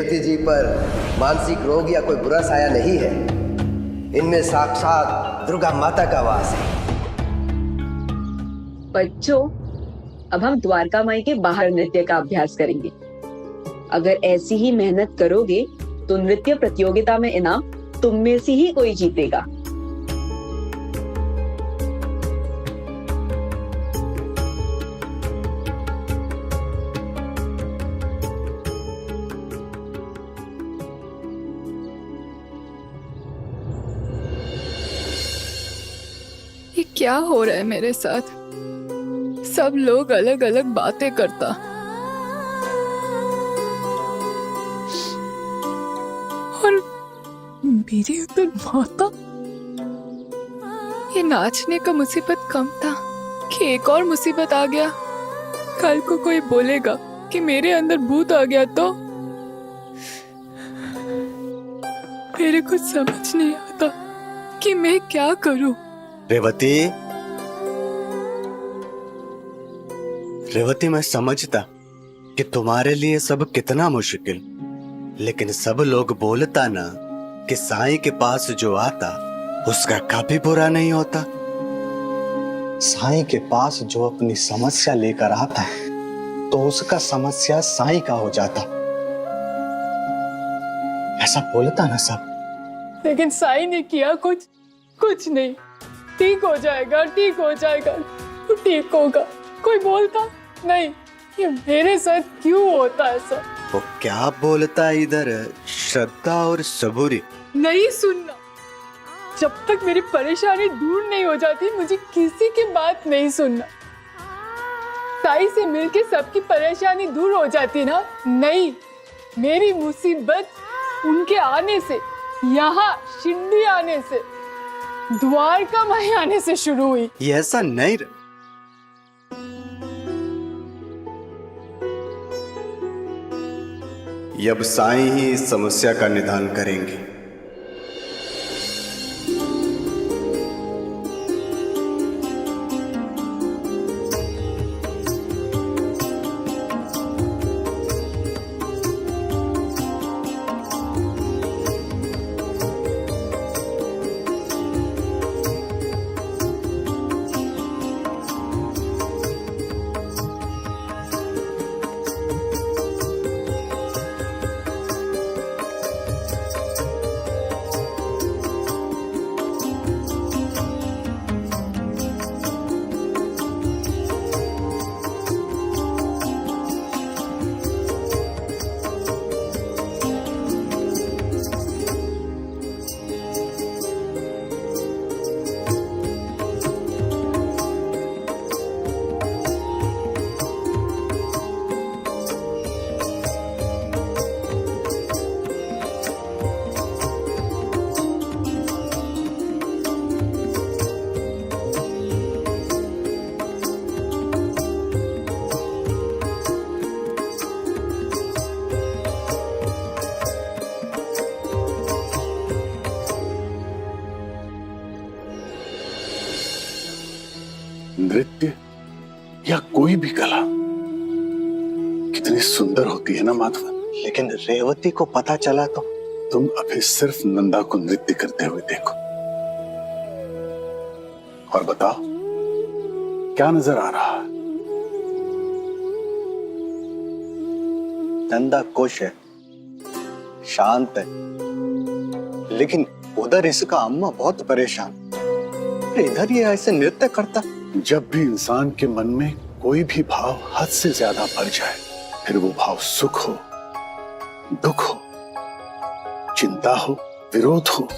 रेवती जी पर मानसिक रोग या कोई बुरा साया नहीं है। इनमें साक्षात दुर्गा माता का वास है। बच्चों, अब हम द्वारका माई के बाहर नृत्य का अभ्यास करेंगे। अगर ऐसी ही मेहनत करोगे तो नृत्य प्रतियोगिता में इनाम तुम में से ही कोई जीतेगा। ये क्या हो रहा है मेरे साथ? सब लोग अलग अलग बातें करता, और मेरी उधर माता। ये नाचने का मुसीबत कम था कि एक और मुसीबत आ गया। कल को कोई बोलेगा कि मेरे अंदर भूत आ गया तो मेरे कुछ समझ नहीं आता कि मैं क्या करूं। रेवती, रेवती, मैं समझता कि तुम्हारे लिए सब कितना मुश्किल, लेकिन सब लोग बोलता ना कि साईं के पास जो आता उसका कभी बुरा नहीं होता। साईं के पास जो अपनी समस्या लेकर आता है तो उसका समस्या साईं का हो जाता, ऐसा बोलता ना सब। लेकिन साईं ने किया कुछ नहीं। ठीक हो जाएगा, ठीक हो जाएगा, तो ठीक होगा। कोई बोलता नहीं। ये मेरे साथ क्यों होता है ऐसा? वो क्या बोलता इधर श्रद्धा और सबूरी। नहीं सुनना। जब तक मेरी परेशानी दूर नहीं हो जाती मुझे किसी की बात नहीं सुनना। साईं से मिलके सबकी परेशानी दूर हो जाती ना? नहीं, मेरी मुसीबत उनके आने से, यहाँ शिंडी आने से, द्वारका माई आने से शुरू हुई। ये ऐसा नहीं अब साईं ही इस समस्या का निदान करेंगे। नृत्य या कोई भी कला कितनी सुंदर होती है ना माधवन। लेकिन रेवती को पता चला तो? तुम अभी सिर्फ नंदा को नृत्य करते हुए देखो और बताओ क्या नजर आ रहा है? नंदा खुश है, शांत है, लेकिन उधर इसका अम्मा बहुत परेशान। इधर ये ऐसे नृत्य करता। जब भी इंसान के मन में कोई भी भाव हद से ज्यादा बढ़ जाए, फिर वो भाव सुख हो, दुख हो, चिंता हो, विरोध हो,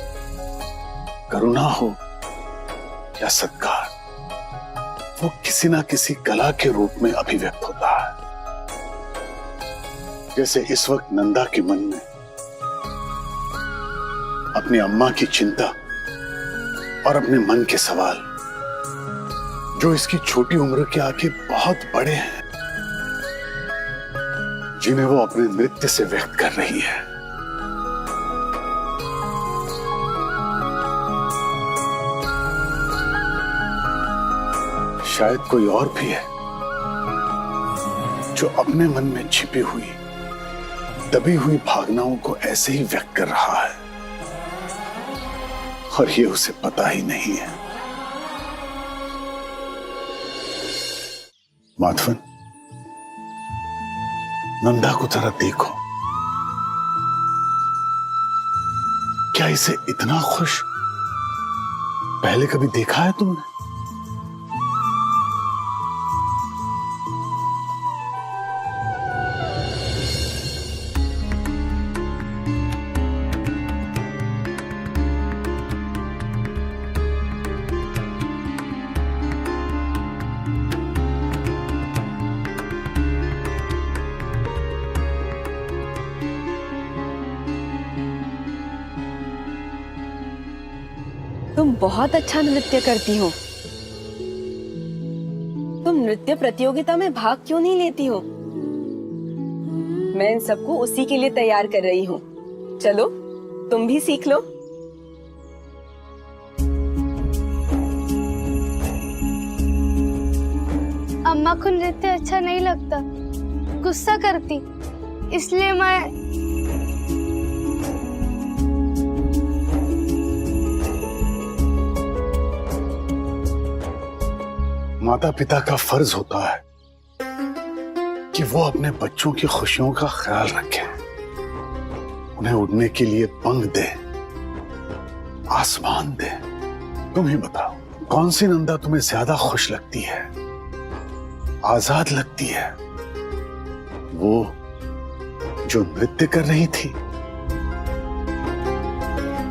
करुणा हो या सत्कार, वो किसी ना किसी कला के रूप में अभिव्यक्त होता है। जैसे इस वक्त नंदा के मन में अपनी अम्मा की चिंता और अपने मन के सवाल, जो इसकी छोटी उम्र के आगे बहुत बड़े हैं, जिन्हें वो अपने नृत्य से व्यक्त कर रही है। शायद कोई और भी है जो अपने मन में छिपी हुई दबी हुई भावनाओं को ऐसे ही व्यक्त कर रहा है और ये उसे पता ही नहीं है। माधवन, नंदा को जरा देखो, क्या इसे इतना खुश पहले कभी देखा है तुमने? तुम बहुत अच्छा नृत्य करती हो। तुम नृत्य प्रतियोगिता में भाग क्यों नहीं लेती हो? मैं इन सबको उसी के लिए तैयार कर रही हूँ। चलो तुम भी सीख लो। अम्मा को नृत्य अच्छा नहीं लगता, गुस्सा करती, इसलिए मैं माता पिता का फर्ज होता है कि वो अपने बच्चों की खुशियों का ख्याल रखें, उन्हें उड़ने के लिए पंख दे, आसमान दे। तुम ही बताओ, कौन सी नंदा तुम्हें ज्यादा खुश लगती है, आजाद लगती है? वो जो नृत्य कर रही थी,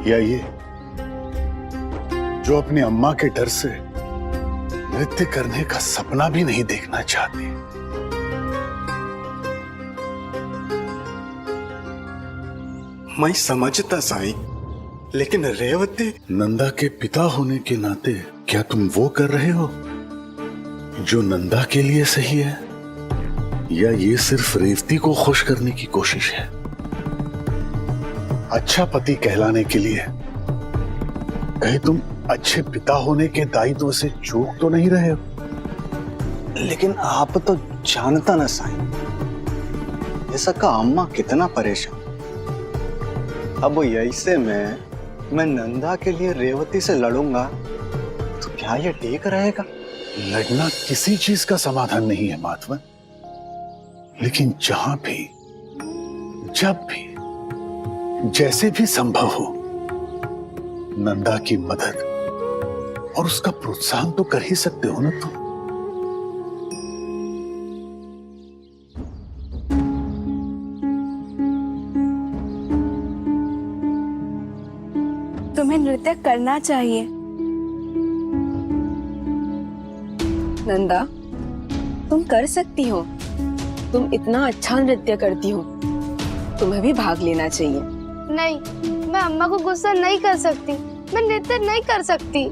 या ये जो अपनी अम्मा के डर से नृत्य करने का सपना भी नहीं देखना चाहती? मैं समझता साईं, लेकिन रेवती नंदा के पिता होने के नाते क्या तुम वो कर रहे हो जो नंदा के लिए सही है, या ये सिर्फ रेवती को खुश करने की कोशिश है? अच्छा पति कहलाने के लिए कहीं तुम अच्छे पिता होने के दायित्व से चूक तो नहीं रहे हो? लेकिन आप तो जानता ना साईं, ऐसा का अम्मा कितना परेशान। अब ऐसे में मैं नंदा के लिए रेवती से लड़ूंगा तो क्या ये ठीक रहेगा? लड़ना किसी चीज का समाधान नहीं है माधवन, लेकिन जहां भी, जब भी, जैसे भी संभव हो, नंदा की मदद और उसका प्रोत्साहन तो कर ही सकते हो ना तुम। तुम्हें नृत्य करना चाहिए। नंदा, तुम कर सकती हो। तुम इतना अच्छा नृत्य करती हो, तुम्हें भी भाग लेना चाहिए। नहीं, मैं अम्मा को गुस्सा नहीं कर सकती, मैं नृत्य नहीं कर सकती।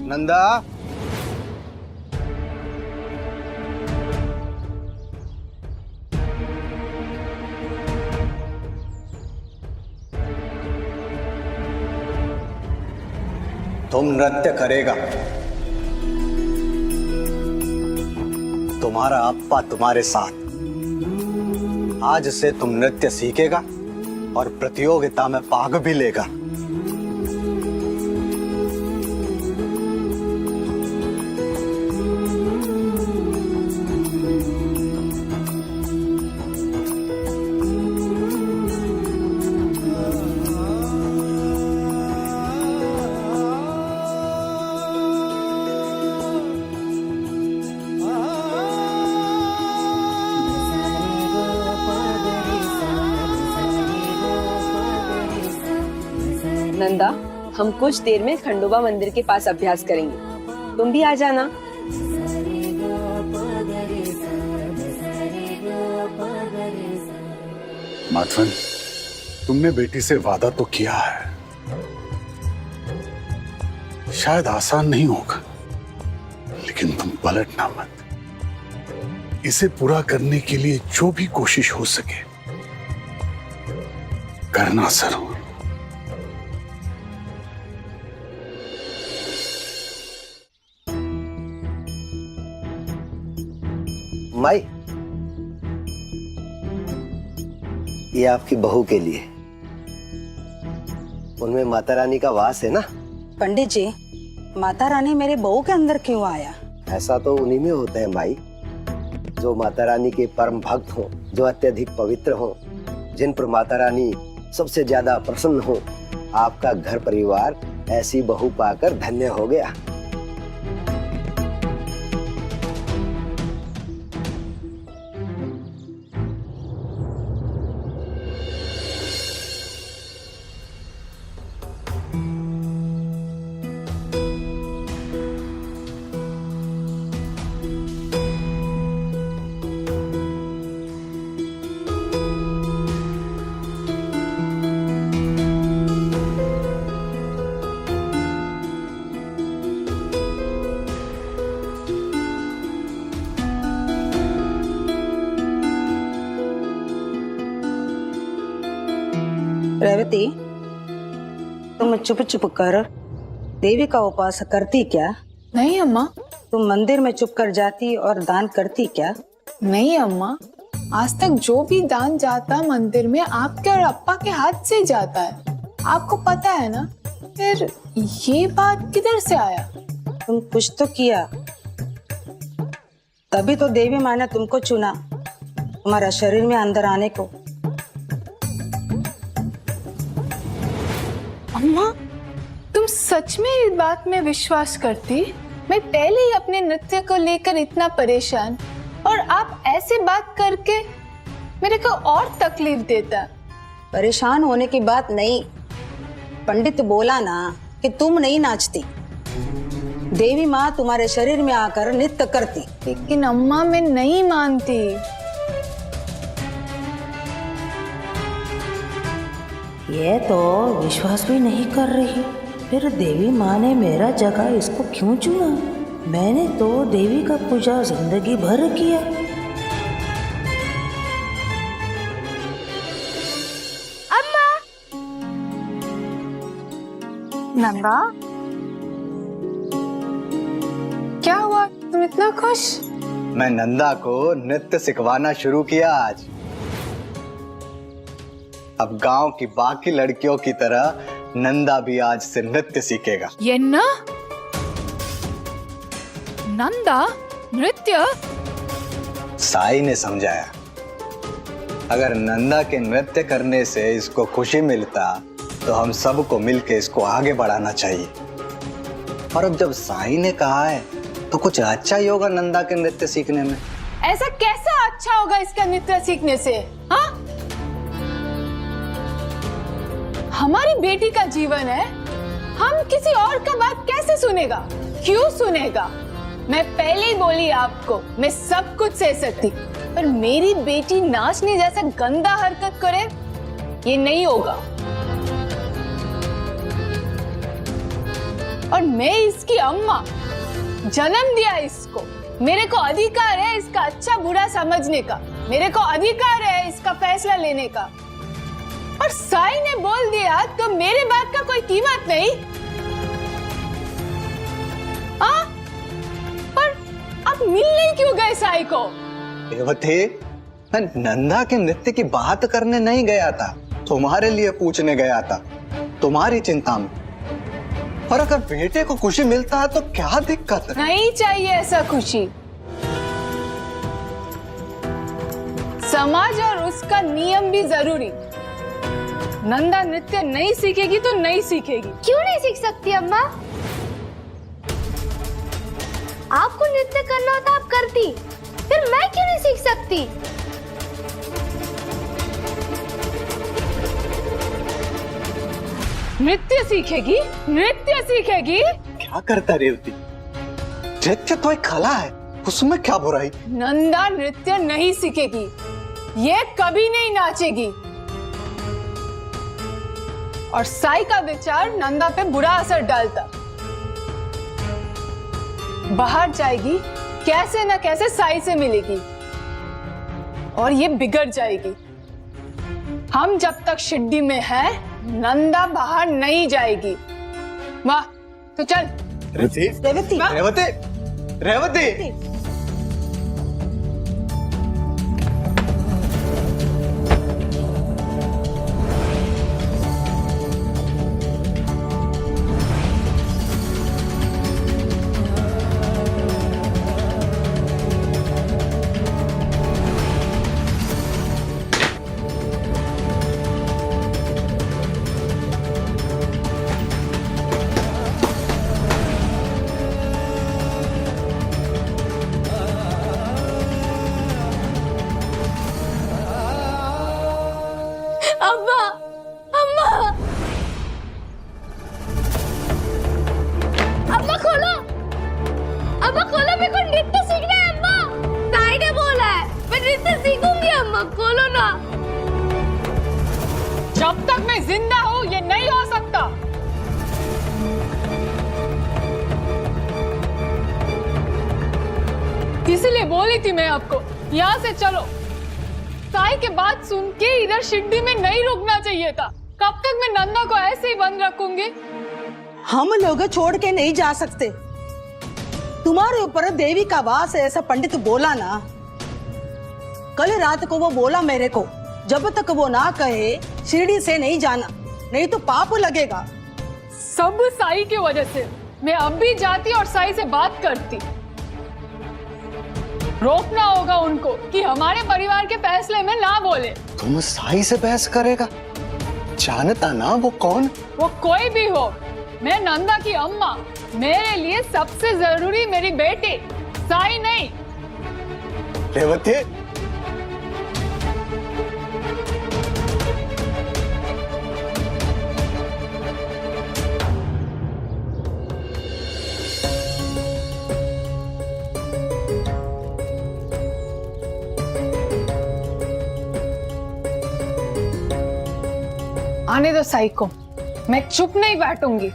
नंदा, तुम नृत्य करेगा, तुम्हारा अप्पा तुम्हारे साथ। आज से तुम नृत्य सीखेगा और प्रतियोगिता में भाग भी लेगा। नंदा, हम कुछ देर में खंडोबा मंदिर के पास अभ्यास करेंगे, तुम भी आ जाना। माधवन, तुमने बेटी से वादा तो किया है, शायद आसान नहीं होगा, लेकिन तुम पलटना मत। इसे पूरा करने के लिए जो भी कोशिश हो सके करना जरूर। माई, ये आपकी बहू के लिए। उनमें माता रानी का वास है ना। पंडित जी, माता रानी मेरे बहू के अंदर क्यों आया? ऐसा तो उन्हीं में होता है माई, जो माता रानी के परम भक्त हो, जो अत्यधिक पवित्र हो, जिन पर माता रानी सबसे ज्यादा प्रसन्न हो। आपका घर परिवार ऐसी बहू पाकर धन्य हो गया। रेवती, तुम चुप चुप कर देवी का उपास करती क्या? नहीं अम्मा, तुम मंदिर में चुप कर जाती और दान करती क्या? नहीं अम्मा, आज तक जो भी दान जाता मंदिर में आपके और अप्पा के हाथ से जाता है। आपको पता है ना। फिर ये बात किधर से आया? तुम कुछ तो किया, तभी तो देवी माँ ने तुमको चुना तुम्हारा शरीर में अंदर आने को। अम्मा, तुम सच में इस बात में विश्वास करती? मैं पहले ही अपने नृत्य को लेकर इतना परेशान, और आप ऐसे बात करके मेरे को और तकलीफ देता। परेशान होने की बात नहीं, पंडित बोला ना कि तुम नहीं नाचती, देवी माँ तुम्हारे शरीर में आकर नृत्य करती। लेकिन अम्मा, मैं नहीं मानती। ये तो विश्वास भी नहीं कर रही। फिर देवी माँ ने मेरा जगह इसको क्यों चुना? मैंने तो देवी का पूजा जिंदगी भर किया। अम्मा, नंदा, क्या हुआ? तुम इतना खुश? मैं नंदा को नृत्य सिखवाना शुरू किया आज। अब गांव की बाकी लड़कियों की तरह नंदा भी आज से नृत्य सीखेगा। ये ना नंदा नृत्य? साई ने समझाया, अगर नंदा के नृत्य करने से इसको खुशी मिलता तो हम सबको मिलके इसको आगे बढ़ाना चाहिए। और अब जब साई ने कहा है तो कुछ अच्छा ही होगा नंदा के नृत्य सीखने में। ऐसा कैसा अच्छा होगा इसका नृत्य सीखने से? हाँ, हमारी बेटी का जीवन है, हम किसी और का बात कैसे सुनेगा? क्यों सुनेगा? मैं पहले ही बोली आपको, मैं सब कुछ सह सकती, पर मेरी बेटी नाचने जैसा गंदा हरकत करे, ये नहीं होगा। और मैं इसकी अम्मा, जन्म दिया इसको, मेरे को अधिकार है इसका अच्छा बुरा समझने का, मेरे को अधिकार है इसका फैसला लेने का। और साई ने बोल दिया तो मेरे बात का कोई कीमत नहीं। पर आप मिलने क्यों गए साई को? रेवती, मैं नंदा के नृत्य की बात करने नहीं गया था, तुम्हारे लिए पूछने गया था, तुम्हारी चिंता में। और अगर बेटे को खुशी मिलता है तो क्या दिक्कत है? नहीं चाहिए ऐसा खुशी। समाज और उसका नियम भी जरूरी। नंदा नृत्य नहीं सीखेगी तो नहीं सीखेगी। क्यों नहीं सीख सकती अम्मा? आपको नृत्य करना होता आप करती, फिर मैं क्यों नहीं सीख सकती? नृत्य सीखेगी? नृत्य सीखेगी? क्या करता रेवती? नृत्य तो एक कला है, उसमें क्या बुराई? नंदा नृत्य नहीं सीखेगी, ये कभी नहीं नाचेगी। और साई का विचार नंदा पे बुरा असर डालता। बाहर जाएगी, कैसे न कैसे साई से मिलेगी और ये बिगड़ जाएगी। हम जब तक शिड्डी में हैं, नंदा बाहर नहीं जाएगी। वाह, तो चल। रेवती, रेवती, रेवती, रेवती। खोलो ना। जब तक मैं जिंदा हूँ ये नहीं हो सकता। इसीलिए बोली थी मैं आपको यहाँ से चलो। साई के बात सुन के इधर शिरडी में नहीं रुकना चाहिए था। कब तक मैं नंदा को ऐसे ही बंद रखूंगी? हम लोग छोड़ के नहीं जा सकते। तुम्हारे ऊपर देवी का वास है ऐसा पंडित बोला ना। कल रात को वो बोला मेरे को, जब तक वो ना कहे शिरडी से नहीं जाना, नहीं तो पाप लगेगा। सब साई की वजह से। मैं अब भी जाती और साई से बात करती। रोकना होगा उनको कि हमारे परिवार के फैसले में ना बोले। तुम साई से बहस करेगा? जानता ना वो कौन? वो कोई भी हो, मैं नंदा की अम्मा। मेरे लिए सबसे जरूरी मेरी बेटी, साई नहीं। रेवती, आने दो साई को, मैं चुप नहीं बैठूंगी।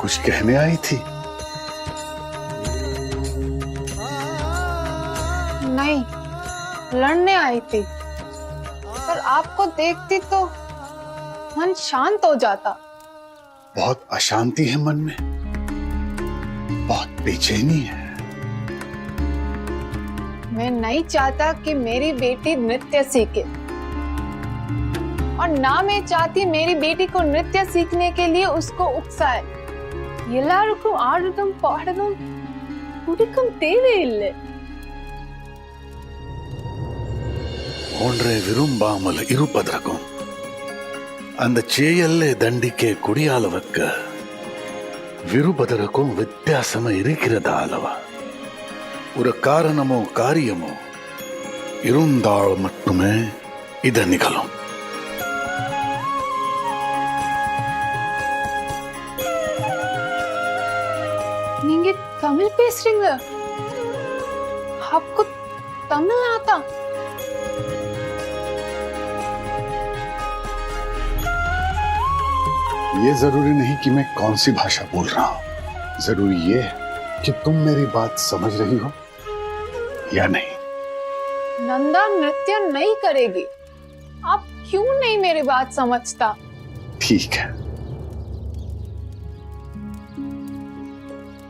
कुछ कहने आई थी? नहीं, लड़ने आई थी। पर आपको देखती तो मन शांत हो जाता। बहुत अशांति है मन में, बहुत बेचैनी है। मैं नहीं चाहता कि मेरी बेटी नृत्य सीखे, और ना मैं चाहती मेरी बेटी को नृत्य सीखने के लिए उसको उकसाए। எல்லாருக்கும் ஆடுறதும் பாடுறதும் பிடிக்கும் தேவையில்லை. ஒன்றை விரும்பாமல் இருப்பதற்கும் அந்த செயல்ல தண்டிக்க குடியால வைக்க விரும்பதற்கும் வித்தியாசம் இருக்கிறதா அல்லவா? ஒரு காரணமோ காரியமோ இருந்தால் மட்டுமே இது நிகழும். நீங்க தமிழ் பேசுறீங்க? आपको तमिल आता? ये जरूरी नहीं कि मैं कौन सी भाषा बोल रहा हूं। जरूरी ये है कि तुम मेरी बात समझ रही हो या नहीं। नंदा नृत्य नहीं करेगी। आप क्यों नहीं मेरी बात समझता? ठीक है,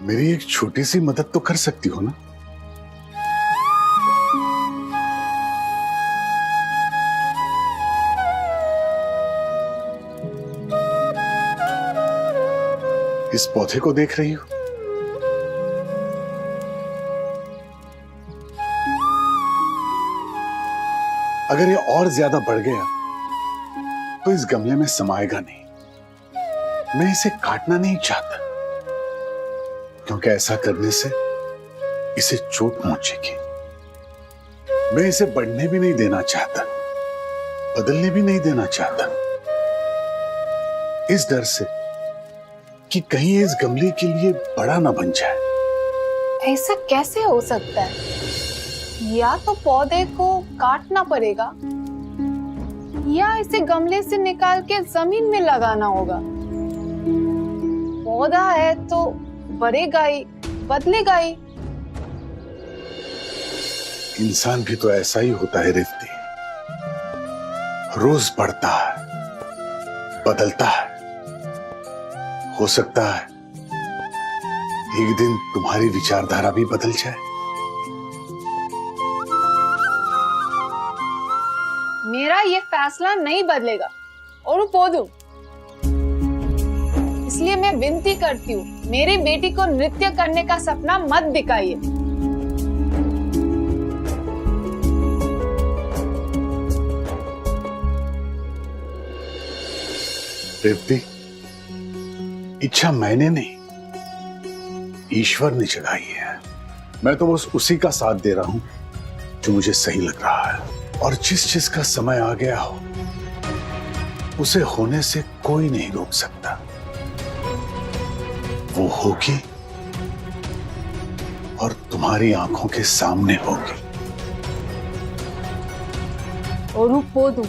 मेरी एक छोटी सी मदद तो कर सकती हो ना? इस पौधे को देख रही हो? अगर ये और ज्यादा बढ़ गया तो इस गमले में समाएगा नहीं। मैं इसे काटना नहीं चाहता, क्योंकि ऐसा करने से इसे चोट पहुंचेगी। मैं इसे बढ़ने भी नहीं देना चाहता, बदलने भी नहीं देना चाहता, इस डर से कि कहीं इस गमले के लिए बड़ा ना बन जाए। ऐसा कैसे हो सकता है? या तो पौधे को काटना पड़ेगा या इसे गमले से निकाल के जमीन में लगाना होगा। पौधा है तो बढ़ेगा ही, बदलेगा ही। इंसान भी तो ऐसा ही होता है रिफ्ती, रोज बढ़ता है, बदलता है। हो सकता है एक दिन तुम्हारी विचारधारा भी बदल जाए। मेरा ये फैसला नहीं बदलेगा और पोदू, इसलिए मैं विनती करती हूँ, मेरी बेटी को नृत्य करने का सपना मत दिखाइए। रेवती, इच्छा मैंने नहीं, ईश्वर ने जगाई है। मैं तो बस उसी का साथ दे रहा हूं जो मुझे सही लग रहा है। और जिस चीज का समय आ गया हो उसे होने से कोई नहीं रोक सकता। वो होगी और तुम्हारी आंखों के सामने होगी। और पोदू,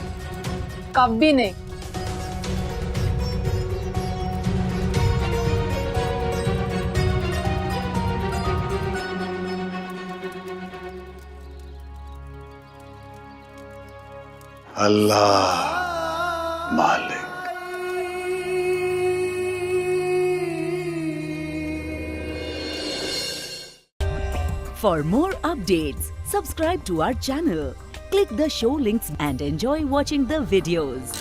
कभी नहीं। अल्लाह मालिक। For more updates, subscribe to our channel, click the show links and enjoy watching the videos.